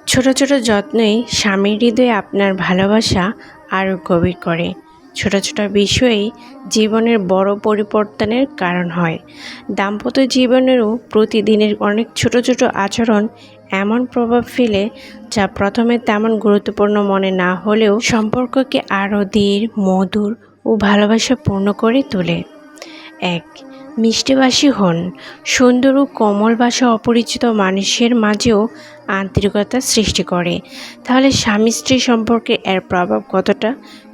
ছোট ছোট যত্নই স্বামীর হৃদয়ে আপনার ভালোবাসা আরও গভীর করে। ছোট ছোট বিষয়েই জীবনের বড় পরিবর্তনের কারণ হয়। দাম্পত্য জীবনেরও প্রতিদিনের অনেক ছোট ছোট আচরণ এমন প্রভাব ফেলে, যা প্রথমে তেমন গুরুত্বপূর্ণ মনে না হলেও সম্পর্ককে আরও দৃঢ়, মধুর ও ভালোবাসাপূর্ণ করে তোলে। ১. মিষ্টিভাষী হন। সুন্দর ও কোমল ভাষা অপরিচিত মানুষের মাঝেও আন্তরিকতা সৃষ্টি করে। তাহলে স্বামী স্ত্রী সম্পর্কে এর প্রভাব কতটা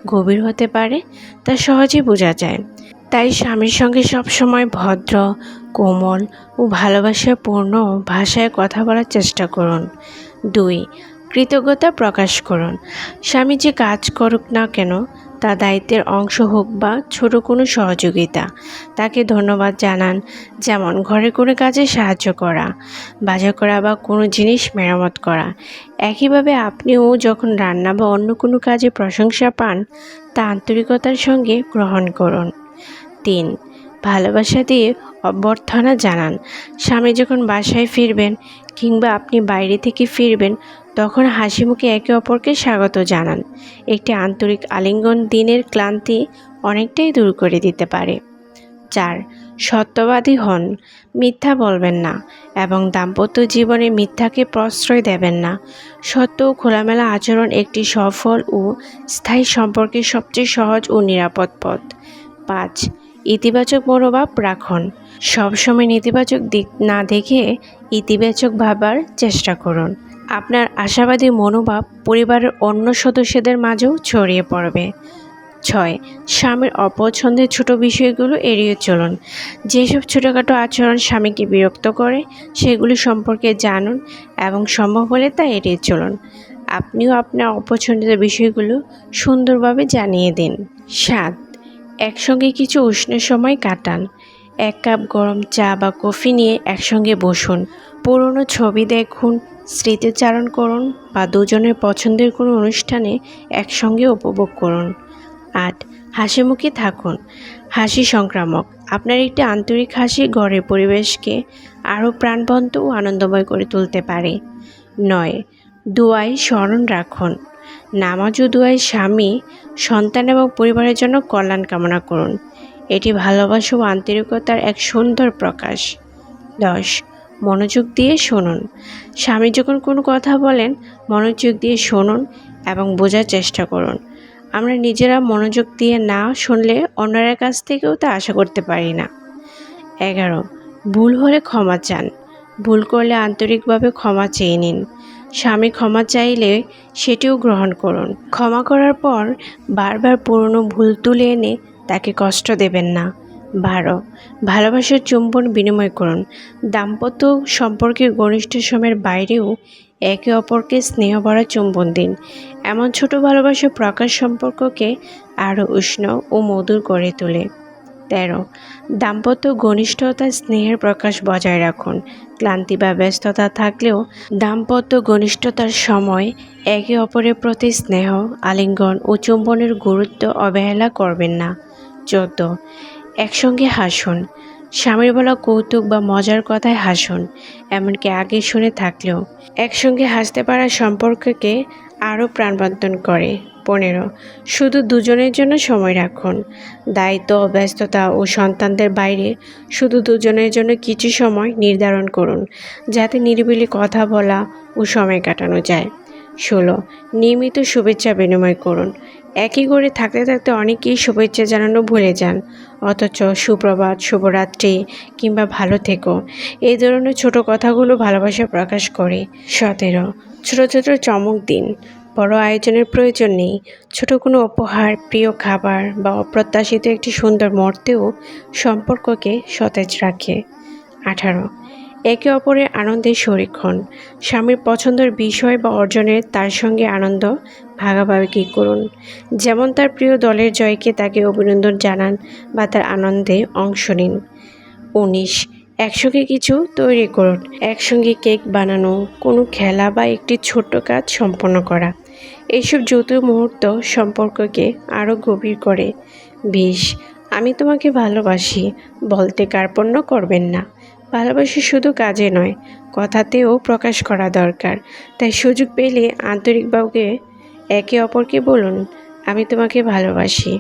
গভীর হতে পারে তা সহজেই বোঝা যায়। তাই স্বামীর সঙ্গে সবসময় ভদ্র, কোমল ও ভালোবাসাপূর্ণ ভাষায় কথা বলার চেষ্টা করুন। ২. কৃতজ্ঞতা প্রকাশ করুন। স্বামী যে কাজ করুক না কেন, তা দায়িত্বের অংশ হোক বা ছোট কোনো সহযোগিতা, তাকে ধন্যবাদ জানান। যেমন ঘরে কোনো কাজে সাহায্য করা, বাজার করা বা কোনো জিনিস মেরামত করা। একইভাবে আপনিও যখন রান্না বা অন্য কোনো কাজে প্রশংসা পান, তা আন্তরিকতার সঙ্গে গ্রহণ করুন। ৩. ভালোবাসা দিয়ে অভ্যর্থনা জানান। স্বামী যখন বাসায় ফিরবেন কিংবা আপনি বাইরে থেকে ফিরবেন, তখন হাসি মুখে একে অপরকে স্বাগত জানান। একটি আন্তরিক আলিঙ্গন দিনের ক্লান্তি অনেকটাই দূর করে দিতে পারে। ৪. সত্যবাদী হন। মিথ্যা বলবেন না এবং দাম্পত্য জীবনে মিথ্যাকে প্রশ্রয় দেবেন না। সত্য ও খোলামেলা আচরণ একটি সফল ও স্থায়ী সম্পর্কের সবচেয়ে সহজ ও নিরাপদ পথ। ৫. ইতিবাচক মনোভাব রাখুন। সবসময় নেতিবাচক দিক না দেখে ইতিবাচক ভাবার চেষ্টা করুন। আপনার আশাবাদী মনোভাব পরিবারের অন্য সদস্যদের মাঝেও ছড়িয়ে পড়বে। ৬. স্বামীর অপছন্দের ছোট বিষয়গুলো এড়িয়ে চলুন। যেসব ছোটোখাটো আচরণ স্বামীকে বিরক্ত করে, সেগুলি সম্পর্কে জানুন এবং সম্ভব হলে তা এড়িয়ে চলুন। আপনিও আপনার অপছন্দের বিষয়গুলো সুন্দরভাবে জানিয়ে দিন। ৭. একসঙ্গে কিছু উষ্ণ সময় কাটান। ১ কাপ গরম চা বা কফি নিয়ে একসঙ্গে বসুন। পুরনো ছবি দেখুন, স্মৃতিচারণ করুন বা দুজনের পছন্দের কোনো অনুষ্ঠানে একসঙ্গে উপভোগ করুন। ৮. হাসিমুখে থাকুন। হাসি সংক্রামক। আপনার একটি আন্তরিক হাসি ঘরের পরিবেশকে আরও প্রাণবন্ত ও আনন্দময় করে তুলতে পারে। ৯. দোয়ায় স্মরণ রাখুন। নামাজ ও দোয়ায় স্বামী, সন্তান এবং পরিবারের জন্য কল্যাণ কামনা করুন। এটি ভালোবাসা ও আন্তরিকতার এক সুন্দর প্রকাশ। ১০. মনোযোগ দিয়ে শুনুন। স্বামী যখন কোনো কথা বলেন, মনোযোগ দিয়ে শুনুন এবং বোঝার চেষ্টা করুন। আমরা নিজেরা মনোযোগ দিয়ে না শুনলে অন্যের কাছ থেকেও তা আশা করতে পারি না। ১১. ভুল হলে ক্ষমা চান। ভুল করলে আন্তরিকভাবে ক্ষমা চেয়ে নিন। স্বামী ক্ষমা চাইলে সেটিও গ্রহণ করুন। ক্ষমা করার পর বারবার পুরনো ভুল তুলে এনে তাকে কষ্ট দেবেন না। ১২. ভালোবাসার চুম্বন বিনিময় করুন। দাম্পত্য সম্পর্কের ঘনিষ্ঠ সময়ের বাইরেও একে অপরকে স্নেহ ভরা চুম্বন দিন। এমন ছোট ভালোবাসার প্রকাশ সম্পর্ককে আরও উষ্ণ ও মধুর করে তোলে। ১৩. দাম্পত্য ঘনিষ্ঠতা স্নেহের প্রকাশ বজায় রাখুন। ক্লান্তি বা ব্যস্ততা থাকলেও দাম্পত্য ঘনিষ্ঠতার সময় একে অপরের প্রতি স্নেহ, আলিঙ্গন ও চুম্বনের গুরুত্ব অবহেলা করবেন না। ১৪. একসঙ্গে হাসুন। স্বামীর বলা কৌতুক বা মজার কথায় হাসুন, এমনকি আগে শুনে থাকলেও। একসঙ্গে হাসতে পারা সম্পর্ককে আরও প্রাণবন্তন করে। ১৫. শুধু দুজনের জন্য সময় রাখুন। দায়িত্ব, ব্যস্ততা ও সন্তানদের বাইরে শুধু দুজনের জন্য কিছু সময় নির্ধারণ করুন, যাতে নিরিবিলি কথা বলা ও সময় কাটানো যায়। ১৬. নিয়মিত শুভেচ্ছা বিনিময় করুন। একই ঘরে থাকতে থাকতে অনেকেই শুভেচ্ছা জানানো ভুলে যান, অথচ সুপ্রভাত, শুভরাত্রি কিংবা ভালো থেকো, এই ধরনের ছোট কথাগুলো ভালোবাসা প্রকাশ করে। ১৭. ছোট ছোট চমক দিন। বড় আয়োজনের প্রয়োজন নেই। ছোট কোনো উপহার, প্রিয় খাবার বা অপ্রত্যাশিত একটি সুন্দর মুহূর্তেও সম্পর্ককে সতেজ রাখে। ১৮. একে অপরের আনন্দে শরিক হন। স্বামীর পছন্দের বিষয় বা অর্জনে তার সঙ্গে আনন্দ ভাগাভাগি করুন। যেমন তার প্রিয় দলের জয়কে তাকে অভিনন্দন জানান বা তার আনন্দে অংশ নিন। ১৯. একসঙ্গে কিছু তৈরি করুন। একসঙ্গে কেক বানানো, কোনো খেলা বা একটি ছোট্ট কাজ সম্পন্ন করা। এইসব যৌথ মুহূর্ত সম্পর্ককে আরও গভীর করে। ২০. আমি তোমাকে ভালোবাসি বলতে কার্পণ্য করবেন না। ভালোবাসা শুধু কাজে নয়, কথাতেও প্রকাশ করা দরকার। তাই সুযোগ পেলে আন্তরিকভাবে একে অপরকে বলুন, আমি তোমাকে ভালোবাসি।